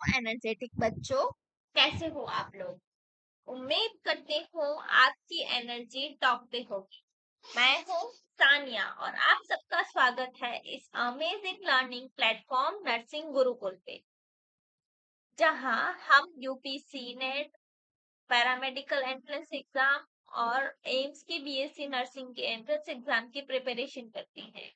Energetic बच्चों, कैसे हो आप लोग। उम्मीद करती हूँ आपकी एनर्जी टॉप पे होगी। मैं हूँ सानिया और आप सबका स्वागत है इस amazing learning platform nursing Gurukul पे, जहाँ हम UPC net, paramedical entrance exam और एम्स की बीएससी नर्सिंग के एंट्रेंस एग्जाम की प्रिपरेशन करती हैं।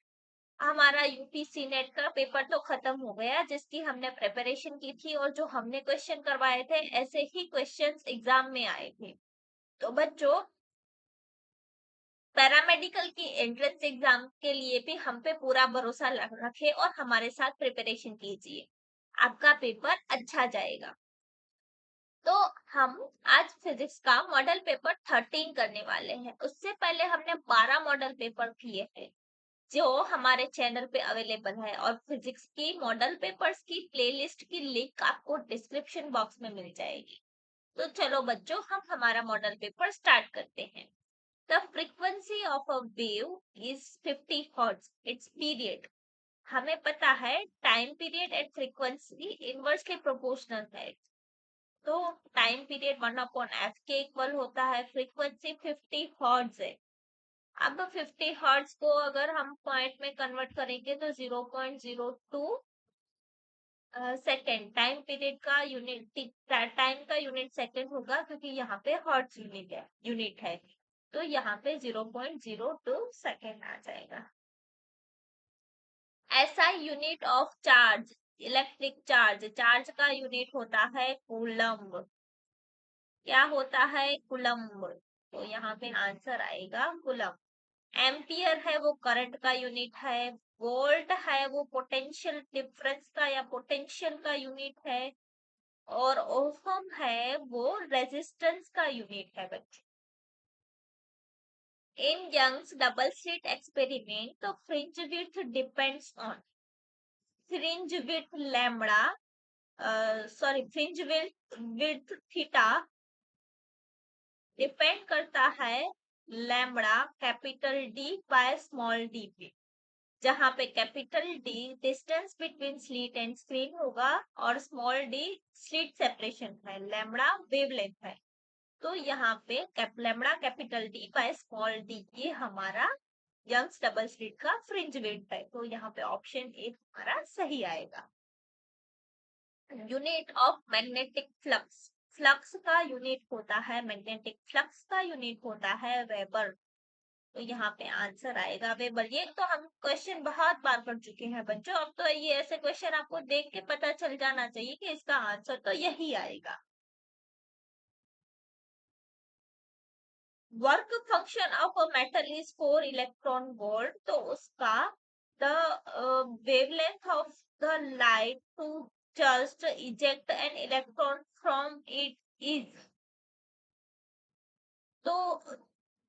हमारा यूपीसी नेट का पेपर तो खत्म हो गया, जिसकी हमने प्रिपरेशन की थी, और जो हमने क्वेश्चन करवाए थे ऐसे ही क्वेश्चंस एग्जाम में आए थे। तो बच्चों, पैरामेडिकल की एंट्रेंस एग्जाम के लिए भी हम पे पूरा भरोसा रखे और हमारे साथ प्रिपरेशन कीजिए। आपका पेपर अच्छा जाएगा। तो हम आज फिजिक्स का मॉडल पेपर 13 करने वाले हैं। उससे पहले हमने 12 मॉडल पेपर किए हैं जो हमारे चैनल पे अवेलेबल है, और फिजिक्स की मॉडल पेपर्स की प्लेलिस्ट की लिंक आपको डिस्क्रिप्शन बॉक्स में मिल जाएगी। तो चलो बच्चों, हम हमारा मॉडल पेपर स्टार्ट करते हैं। The frequency of a wave is 50 hertz, it's period. हमें पता है time period and frequency inversely proportional है। तो टाइम पीरियड 1/f के इक्वल होता है, फ्रीक्वेंसी 50 हर्ट्ज है। अब 50 हर्ट्ज को अगर हम पॉइंट में कन्वर्ट करेंगे तो 0.02 सेकेंड, टाइम पीरियड का यूनिट, टाइम का यूनिट सेकेंड होगा, क्योंकि यहाँ पे हर्ट्ज यूनिट है। तो यहाँ पे 0.02 सेकेंड आ जाएगा। ऐसा unit of charge, electric charge, charge का यूनिट होता है कूलम्ब। क्या होता है? कूलम्ब। तो यहाँ पे आंसर आएगा कूलम्ब। एम्पियर है वो करंट का यूनिट है। वोल्ट है वो पोटेंशियल डिफरेंस का या पोटेंशियल का यूनिट है। और ओहम है वो रेजिस्टेंस का यूनिट है बच्चे। In Young's double slit experiment, तो fringe width depends on, fringe width lambda, fringe width theta depend करता है lambda capital D by small D पे, जहां पे capital D distance between slit and screen होगा और स्मॉल डी स्लिट सेपरेशन है, lambda wavelength है। तो यहाँ पे lambda capital D by small D ये हमारा यंग्स डबल स्लिट का फ्रिंज विड्थ है। तो यहाँ पे ऑप्शन ए हमारा सही आएगा। Unit of magnetic flux, flux का यूनिट होता है, मैग्नेटिक फ्लक्स का यूनिट होता है वेबर। तो यहाँ पे आंसर आएगा वेबर। ये तो हम क्वेश्चन बहुत बार कर चुके हैं बच्चों, अब तो ये ऐसे क्वेश्चन आपको देख के पता चल जाना चाहिए कि इसका आंसर तो यही आएगा। Work function of a metal is 4 electron volt, तो उसका the wavelength of the light to just eject an electron from it is, तो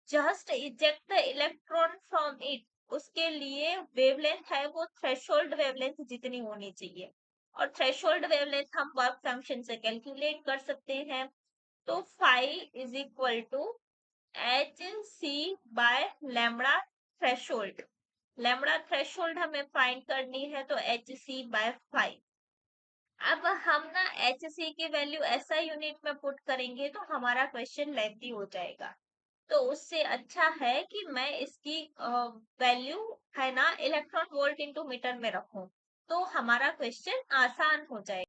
just eject the electron from it, उसके लिए वेवलेंथ है वो थ्रेशोल्ड वेवलेंथ जितनी होनी चाहिए। और थ्रेशोल्ड वेवलेंथ हम वर्क फंक्शन से कैलकुलेट कर सकते हैं। तो phi is equal to H C by lambda threshold. Lambda threshold हमें फाइंड करनी है, तो एच सी बाय फाइव। अब हम ना एच सी की वैल्यू ऐसा यूनिट में पुट करेंगे तो हमारा क्वेश्चन लेंथी हो जाएगा। तो उससे अच्छा है कि मैं इसकी वैल्यू है ना इलेक्ट्रॉन वोल्ट इंटू मीटर में रखूं, तो हमारा क्वेश्चन आसान हो जाएगा।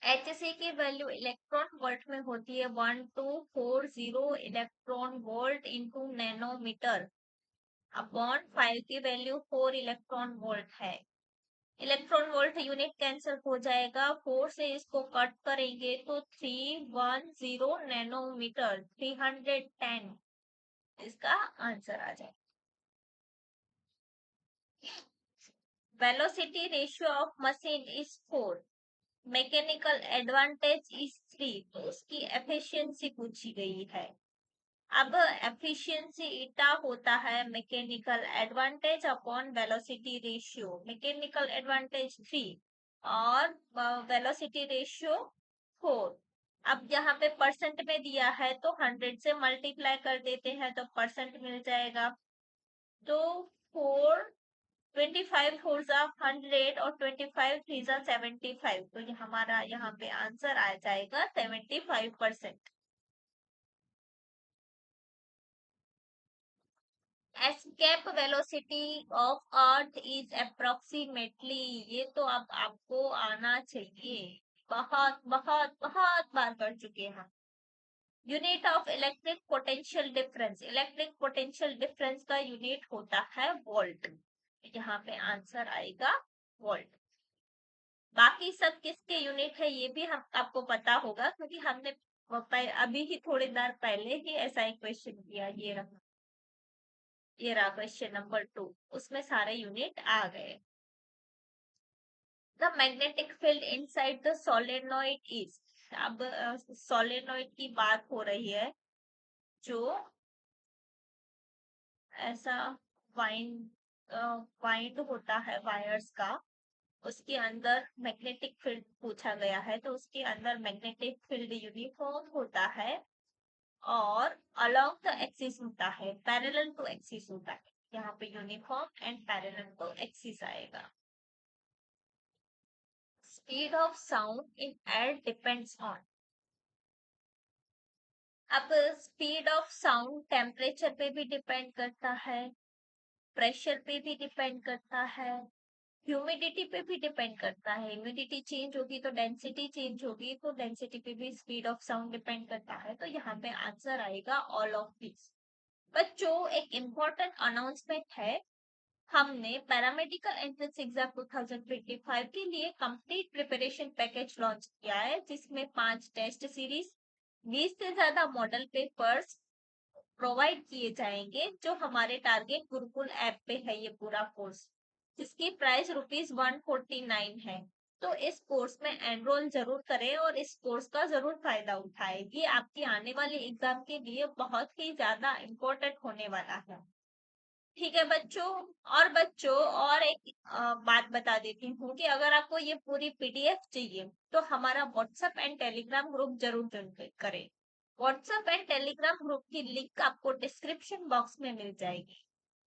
एच सी की वैल्यू इलेक्ट्रॉन वोल्ट में होती है 1240 electron volt into nanometre upon 5 की वैल्यू 4 इलेक्ट्रॉन वोल्ट है। इलेक्ट्रॉन वोल्ट यूनिट कैंसिल हो जाएगा, 4 से इसको कट करेंगे तो 310 नैनोमीटर, 310 इसका आंसर आ जाएगा। Velocity ratio of machine is 4, mechanical advantage is 3, तो उसकी एफिशिएंसी पूछी गई है। अब एफिशिएंसी इटा होता है mechanical advantage upon velocity ratio, mechanical advantage 3 और वेलोसिटी रेशियो 4। अब यहाँ पे परसेंट में दिया है तो 100 से मल्टीप्लाई कर देते हैं तो परसेंट मिल जाएगा। तो 4 25 फोर जा 100 और 25 थ्री जा 75, तो ये हमारा यहाँ पे आंसर आ जाएगा 75%। Escape velocity of earth is approximately, ये तो अब आपको आना चाहिए, बहुत बहुत बहुत बार कर चुके हैं। Unit of electric potential difference, electric potential difference का यूनिट होता है वोल्ट, यहाँ पे आंसर आएगा वोल्ट। बाकी सब किसके यूनिट है ये भी हम आपको पता होगा, क्योंकि हमने अभी ही थोड़ी देर पहले ही ऐसा एक क्वेश्चन किया। ये रहा क्वेश्चन नंबर 2, उसमें सारे यूनिट आ गए। The magnetic field inside the solenoid is, अब सोलेनोइड की बात हो रही है, जो ऐसा वाइंड वाइंड होता है वायर्स का, उसके अंदर मैग्नेटिक फील्ड पूछा गया है, तो उसके अंदर मैग्नेटिक फील्ड यूनिफॉर्म होता है और अलोंग द एक्सिस होता है, पैरेलल टू एक्सिस होता है। यहाँ पे uniform and parallel to axis आएगा। Speed of sound in air depends on, अब स्पीड ऑफ साउंड टेम्परेचर पे भी डिपेंड करता है, प्रेशर पे भी डिपेंड करता है, ह्यूमिडिटी पे भी डिपेंड करता है। ह्यूमिडिटी चेंज होगी तो डेंसिटी चेंज होगी, तो डेंसिटी पे भी स्पीड ऑफ साउंड डिपेंड करता है। तो यहाँ पे आंसर आएगा ऑल ऑफ दिस। बच्चों एक इम्पोर्टेंट अनाउंसमेंट है, हमने पैरामेडिकल एंट्रेंस एग्जाम 2025 के लिए कंप्लीट प्रिपरेशन पैकेज लॉन्च किया है, जिसमें 5 टेस्ट सीरीज, 20 से ज्यादा मॉडल पेपर्स प्रोवाइड किए जाएंगे, जो हमारे टारगेट गुरुकुल ऐप पे है ये पूरा कोर्स, जिसकी प्राइस ₹149 है। तो इस कोर्स में एनरोल जरूर करें और इस कोर्स का जरूर फायदा उठाएं, ये आपकी आने वाले एग्जाम के लिए बहुत ही ज्यादा इम्पोर्टेंट होने वाला है। ठीक है बच्चों, और बच्चों और एक बात बता देती हूँ कि अगर आपको ये पूरी पीडीएफ चाहिए तो हमारा व्हाट्सएप एंड टेलीग्राम ग्रुप जरूर ज्वाइन करें। व्हाट्सएप एंड टेलीग्राम ग्रुप की लिंक आपको डिस्क्रिप्शन बॉक्स में मिल जाएगी।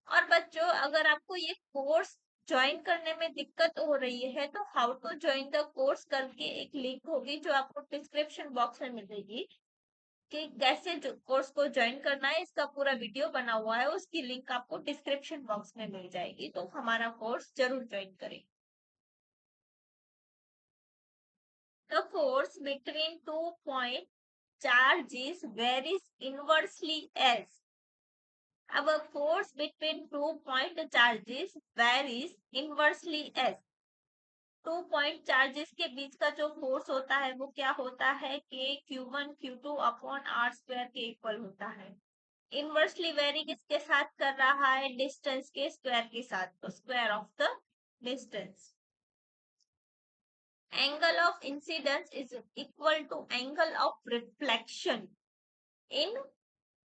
और बच्चों अगर आपको ये कोर्स ज्वाइन करने में दिक्कत हो रही है तो how to join the course करके एक लिंक होगी जो आपको डिस्क्रिप्शन बॉक्स में मिलेगी, कि कैसे कोर्स को ज्वाइन करना है, इसका पूरा वीडियो बना हुआ है, उसकी लिंक आपको डिस्क्रिप्शन बॉक्स में मिल जाएगी। तो हमारा कोर्स जरूर ज्वाइन करें। The force between 2 point charges varies inversely as, अब force between 2 point charges varies inversely as, 2 point charges के बीच का जो फोर्स होता है वो क्या होता है, कि Q1 Q2 upon R square के इक्वल होता है। इनवर्सली वेरी किसके साथ कर रहा है, डिस्टेंस के स्क्वायर के साथ, तो square of the distance. Angle of incidence is equal to angle of reflection in,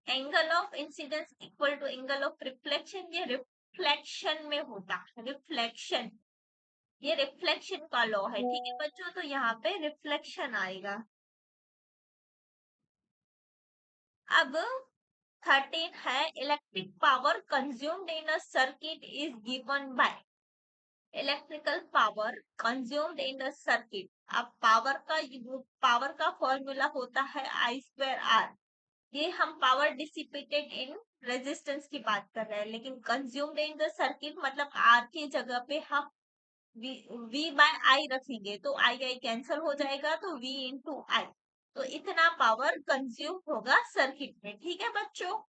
angle of incidence equal to angle of reflection, ये रिफ्लेक्शन में होता है, रिफ्लेक्शन, ये रिफ्लेक्शन का लॉ है। ठीक है बच्चों, तो यहाँ पे रिफ्लेक्शन आएगा। अब 13 है, electric power consumed in a circuit is given bye, electrical power consumed in the circuit. अब पावर का फॉर्मूला होता है आई स्क्वायर आर, ये हम पावर डिसिपेटेड इन रेजिस्टेंस की बात कर रहे हैं, लेकिन कंज्यूम्ड इन द सर्किट मतलब आर की जगह पे हम वी बाय आई रखेंगे, तो आई आई कैंसिल हो जाएगा, तो वी इंटू आई, तो इतना पावर कंज्यूम होगा सर्किट में। ठीक है बच्चों,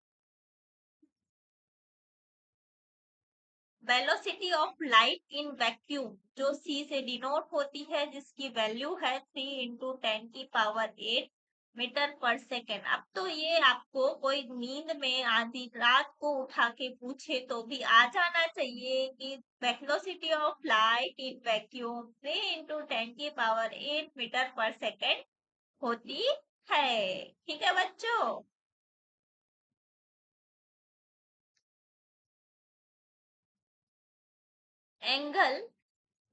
velocity of light in vacuum, जो C से डिनोट होती है, जिसकी वैल्यू है 3 × 10⁸ मीटर पर सेकेंड। अब तो ये आपको कोई नींद में आधी रात को उठा के पूछे तो भी आ जाना चाहिए कि velocity of light in vacuum 3 × 10⁸ metre per second होती है। ठीक है बच्चों, angle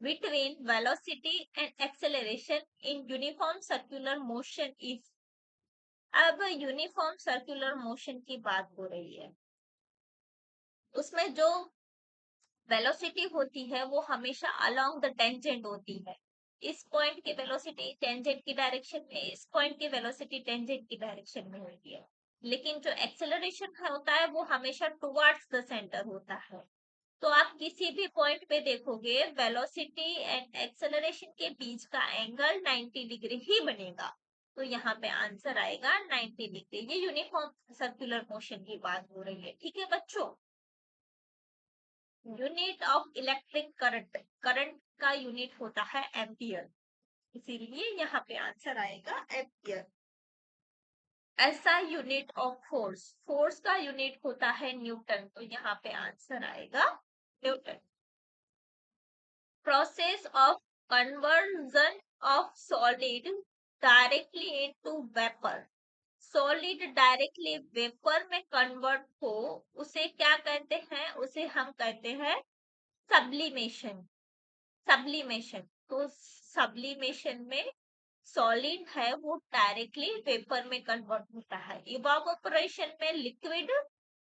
between velocity and acceleration in uniform circular motion is, अब यूनिफॉर्म सर्कुलर मोशन की बात हो रही है, उसमें जो वेलोसिटी होती है वो हमेशा अलोंग द टेंजेंट होती है। इस पॉइंट की वेलोसिटी टेंजेंट की डायरेक्शन में, इस पॉइंट की वेलोसिटी टेंजेंट की डायरेक्शन में होती है। लेकिन जो एक्सेलरेशन होता है वो हमेशा टुवर्ड्स द सेंटर होता है। तो आप किसी भी पॉइंट पे देखोगे वेलोसिटी एंड एक्सेलरेशन के बीच का एंगल 90 डिग्री ही बनेगा। तो यहाँ पे आंसर आएगा 90 डिग्री। ये यूनिफॉर्म सर्कुलर मोशन की बात हो रही है, ठीक है बच्चों। Unit of electric current, current का यूनिट होता है एम्पियर, इसीलिए यहाँ पे आंसर आएगा एम्पियर। ऐसा यूनिट ऑफ फोर्स, फोर्स का यूनिट होता है न्यूटन, तो यहाँ पे आंसर आएगा Newton. Process of conversion of solid directly into vapour, solid directly vapour में कन्वर्ट हो उसे क्या कहते हैं, उसे हम कहते हैं सब्लिमेशन। सब्लिमेशन, तो सब्लिमेशन में सॉलिड है वो डायरेक्टली वेपर में कन्वर्ट होता है। इवापोरेशन में लिक्विड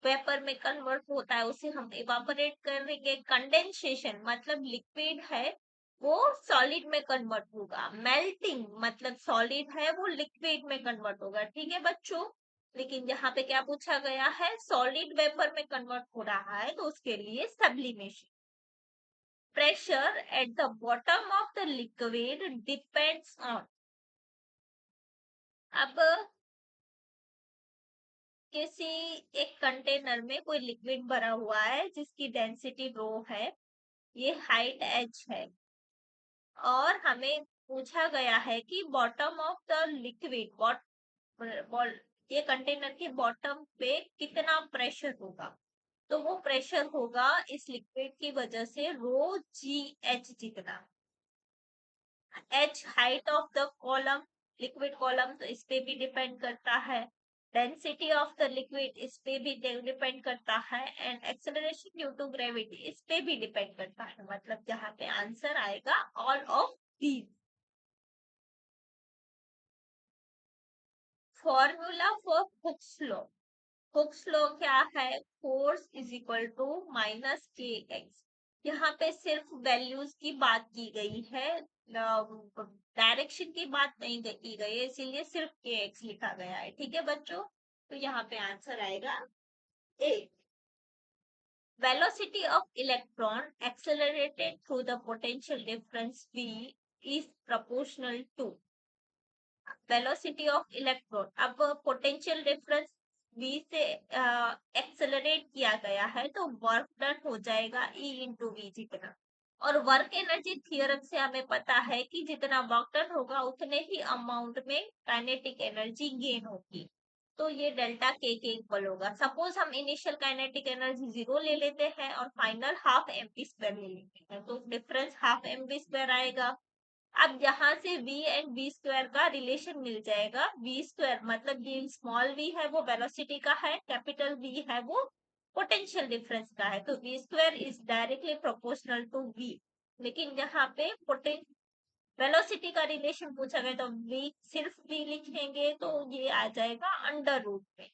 वेपर में कन्वर्ट होता है, उसे हम इवापोरेट करेंगे। कंडेंसेशन मतलब लिक्विड है वो सॉलिड में कन्वर्ट होगा। मेल्टिंग मतलब सॉलिड है वो लिक्विड में कन्वर्ट होगा, ठीक है बच्चों। लेकिन यहाँ पे क्या पूछा गया है, सॉलिड वेपर में कन्वर्ट हो रहा है तो उसके लिए sublimation. Pressure at the bottom of the liquid depends on, अब किसी एक कंटेनर में कोई लिक्विड भरा हुआ है जिसकी डेंसिटी रो है, ये हाइट h है, और हमें पूछा गया है कि बॉटम ऑफ द लिक्विड, ये कंटेनर के बॉटम पे कितना प्रेशर होगा। तो वो प्रेशर होगा इस लिक्विड की वजह से रो जी एच जितना। h height of the column, liquid column, तो इस पे भी डिपेंड करता है। डेंसिटी ऑफ द लिक्विड इस पे भी डिपेंड करता है, and acceleration due to gravity इस पे भी डिपेंड करता है। मतलब यहाँ पे आंसर आएगा all of these. Formula for Hooke's law, Hooke's law क्या है, force is equal to minus K X. यहाँ पे सिर्फ वैल्यूज की बात की गई है, डायरेक्शन की बात नहीं की गई है, इसीलिए सिर्फ के एक्स लिखा गया है, ठीक है बच्चों। तो यहाँ पे आंसर आएगा A. Velocity of electron accelerated through the potential difference v is proportional to velocity of electron. अब पोटेंशियल डिफरेंस v से एक्सेलरेट किया गया है तो वर्क डन हो जाएगा E इंटू वी जितना। और वर्क एनर्जी थियरम से हमें पता है कि जितना वर्क डन होगा उतने ही अमाउंट में काइनेटिक एनर्जी गेन होगी। तो ये डेल्टा के इक्वल होगा। सपोज हम इनिशियल काइनेटिक एनर्जी 0 ले लेते हैं और final half M V square ले लेते हैं, तो difference half M V square आएगा। अब यहाँ से v एंड v स्क्वायर का रिलेशन मिल जाएगा। v स्क्वायर मतलब ये स्मॉल v है वो वेलोसिटी का है, कैपिटल V है वो पोटेंशियल डिफरेंस का है, तो v square is directly proportional to v। लेकिन यहाँ पे वेलोसिटी का रिलेशन पूछा गया तो v सिर्फ v लिखेंगे तो ये आ जाएगा अंडर रूट में,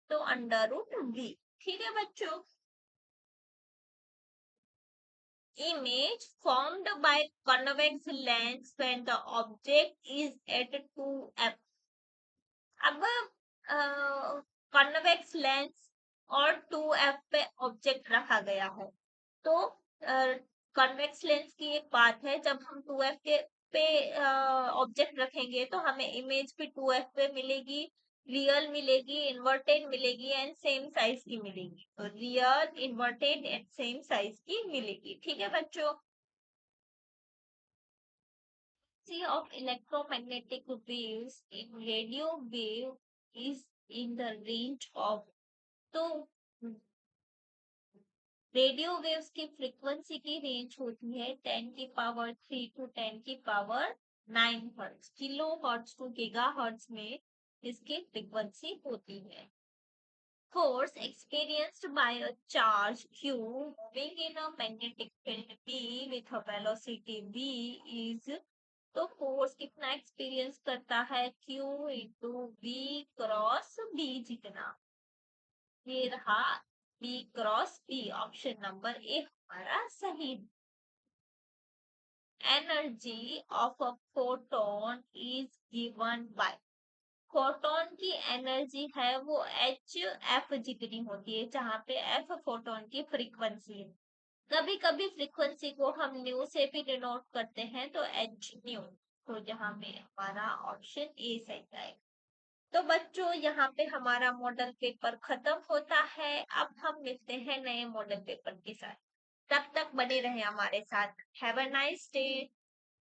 तो अंडर रूट v, ठीक है बच्चों। Image formed by convex lens when the object is at 2f। अब कॉन्वेक्स लेंस और 2f पे ऑब्जेक्ट रखा गया है, तो कॉन्वेक्स लेंस की एक बात है, जब हम 2f के पे ऑब्जेक्ट रखेंगे तो हमें इमेज भी 2f पे मिलेगी, रियल मिलेगी, इन्वर्टेड मिलेगी एंड सेम साइज की मिलेगी। तो real, inverted and same size की मिलेगी, ठीक है बच्चों। Of electromagnetic waves in radio wave is in the range of, तो रेडियो वेव्स की फ्रीक्वेंसी की रेंज होती है 10 की पावर 3 टू 10 की power 9 hertz, kilo hertz to giga hertz में इसकी फ्रीक्वेंसी होती है। Force experienced by a charge q moving in a magnetic field B with a velocity v is, तो फोर्स कितना एक्सपीरियंस करता है Q into V cross B जितना, ये रहा B cross B, option number A हमारा सही। Energy of a photon is given by, photon की एनर्जी है वो एच एफ जितनी होती है, जहां पे एफ फोटोन की फ्रीक्वेंसी है। कभी कभी फ्रीक्वेंसी को हम न्यू से भी डिनोट करते हैं, तो एच न्यू, तो जहां पे हमारा ऑप्शन ए सही है। तो बच्चों यहाँ पे हमारा मॉडल पेपर खत्म होता है। अब हम मिलते हैं नए मॉडल पेपर के साथ। तब तक बने रहे हमारे साथ। Have a nice day.